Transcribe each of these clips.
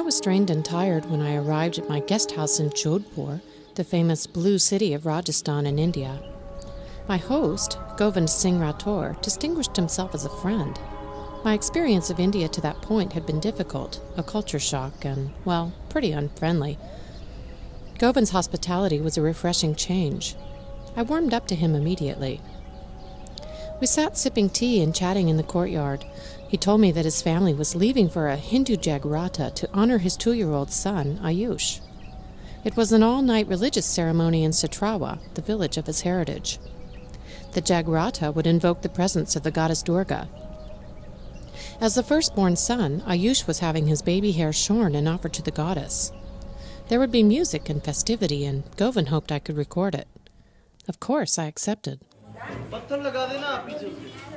I was strained and tired when I arrived at my guest house in Jodhpur, the famous blue city of Rajasthan in India. My host, Govind Singh Rathore, distinguished himself as a friend. My experience of India to that point had been difficult, a culture shock, and, well, pretty unfriendly. Govind's hospitality was a refreshing change. I warmed up to him immediately. We sat sipping tea and chatting in the courtyard. He told me that his family was leaving for a Hindu Jagrata to honor his 2-year-old son, Ayush. It was an all-night religious ceremony in Setrawa, the village of his heritage. The Jagrata would invoke the presence of the goddess Durga. As the firstborn son, Ayush was having his baby hair shorn and offered to the goddess. There would be music and festivity, and Govind hoped I could record it. Of course, I accepted.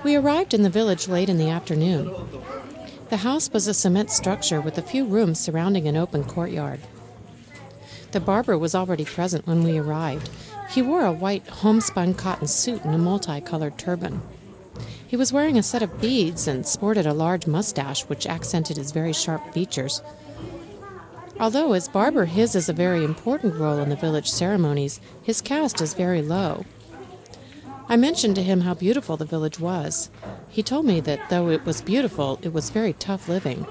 We arrived in the village late in the afternoon. The house was a cement structure with a few rooms surrounding an open courtyard. The barber was already present when we arrived. He wore a white homespun cotton suit and a multicolored turban. He was wearing a set of beads and sported a large mustache which accented his very sharp features. Although as barber his is a very important role in the village ceremonies, his caste is very low. I mentioned to him how beautiful the village was. He told me that though it was beautiful, it was very tough living.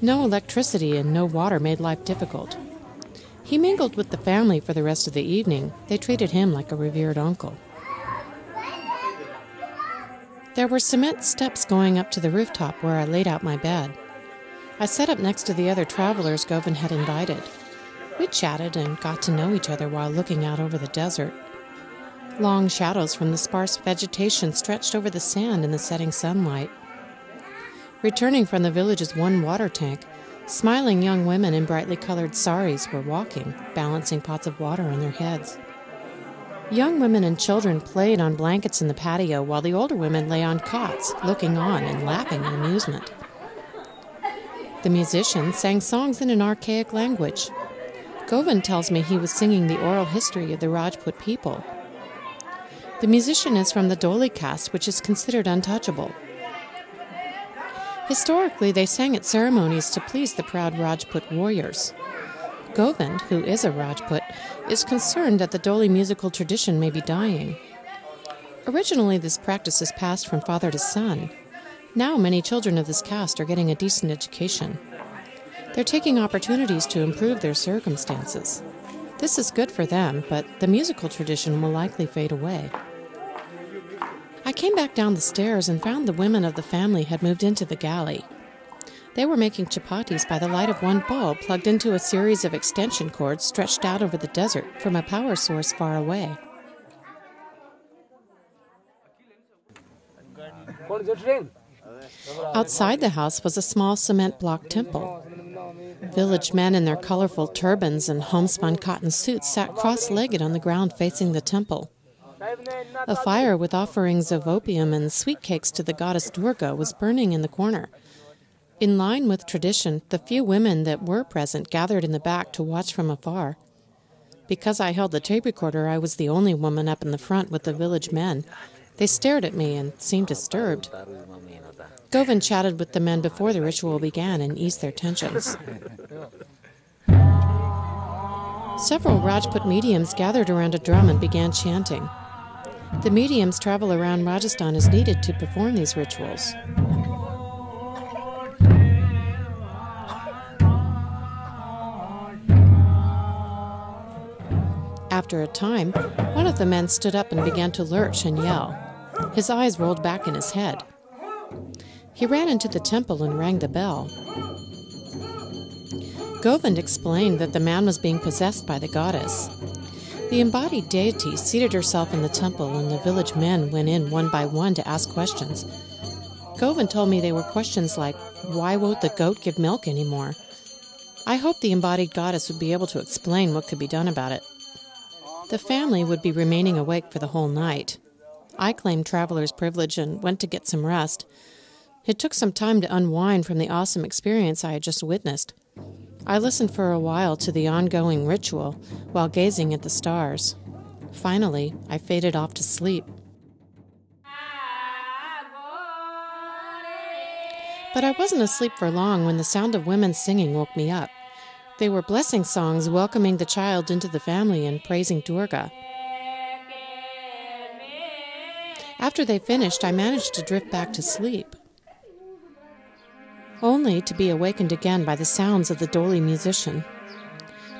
No electricity and no water made life difficult. He mingled with the family for the rest of the evening. They treated him like a revered uncle. There were cement steps going up to the rooftop where I laid out my bed. I sat up next to the other travelers Govind had invited. We chatted and got to know each other while looking out over the desert. Long shadows from the sparse vegetation stretched over the sand in the setting sunlight. Returning from the village's one water tank, smiling young women in brightly colored saris were walking, balancing pots of water on their heads. Young women and children played on blankets in the patio while the older women lay on cots, looking on and laughing in amusement. The musicians sang songs in an archaic language. Govind tells me he was singing the oral history of the Rajput people. The musician is from the Doli caste, which is considered untouchable. Historically, they sang at ceremonies to please the proud Rajput warriors. Govind, who is a Rajput, is concerned that the Doli musical tradition may be dying. Originally, this practice is passed from father to son. Now, many children of this caste are getting a decent education. They're taking opportunities to improve their circumstances. This is good for them, but the musical tradition will likely fade away. I came back down the stairs and found the women of the family had moved into the galley. They were making chapatis by the light of one bulb plugged into a series of extension cords stretched out over the desert from a power source far away. Outside the house was a small cement block temple. Village men in their colorful turbans and homespun cotton suits sat cross-legged on the ground facing the temple. A fire with offerings of opium and sweet cakes to the goddess Durga was burning in the corner. In line with tradition, the few women that were present gathered in the back to watch from afar. Because I held the tape recorder, I was the only woman up in the front with the village men. They stared at me and seemed disturbed. Govind chatted with the men before the ritual began and eased their tensions. Several Rajput mediums gathered around a drum and began chanting. The mediums travel around Rajasthan as needed to perform these rituals. After a time, one of the men stood up and began to lurch and yell. His eyes rolled back in his head. He ran into the temple and rang the bell. Govind explained that the man was being possessed by the goddess. The embodied deity seated herself in the temple, and the village men went in one by one to ask questions. Govind told me they were questions like, why won't the goat give milk anymore? I hoped the embodied goddess would be able to explain what could be done about it. The family would be remaining awake for the whole night. I claimed traveler's privilege and went to get some rest. It took some time to unwind from the awesome experience I had just witnessed. I listened for a while to the ongoing ritual while gazing at the stars. Finally, I faded off to sleep. But I wasn't asleep for long when the sound of women singing woke me up. They were blessing songs welcoming the child into the family and praising Durga. After they finished, I managed to drift back to sleep, only to be awakened again by the sounds of the Doli musician.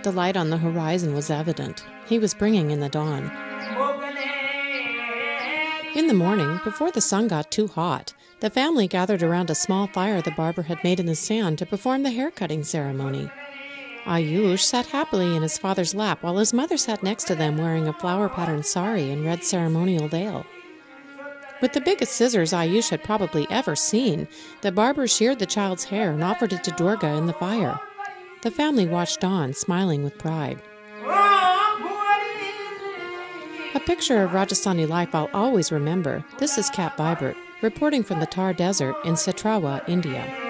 The light on the horizon was evident. He was bringing in the dawn. In the morning, before the sun got too hot, the family gathered around a small fire the barber had made in the sand to perform the hair-cutting ceremony. Ayush sat happily in his father's lap while his mother sat next to them wearing a flower-patterned sari and red ceremonial veil. With the biggest scissors Ayush had probably ever seen, the barber sheared the child's hair and offered it to Durga in the fire. The family watched on, smiling with pride. A picture of Rajasthani life I'll always remember. This is Kat Vibert, reporting from the Thar Desert in Setrawa, India.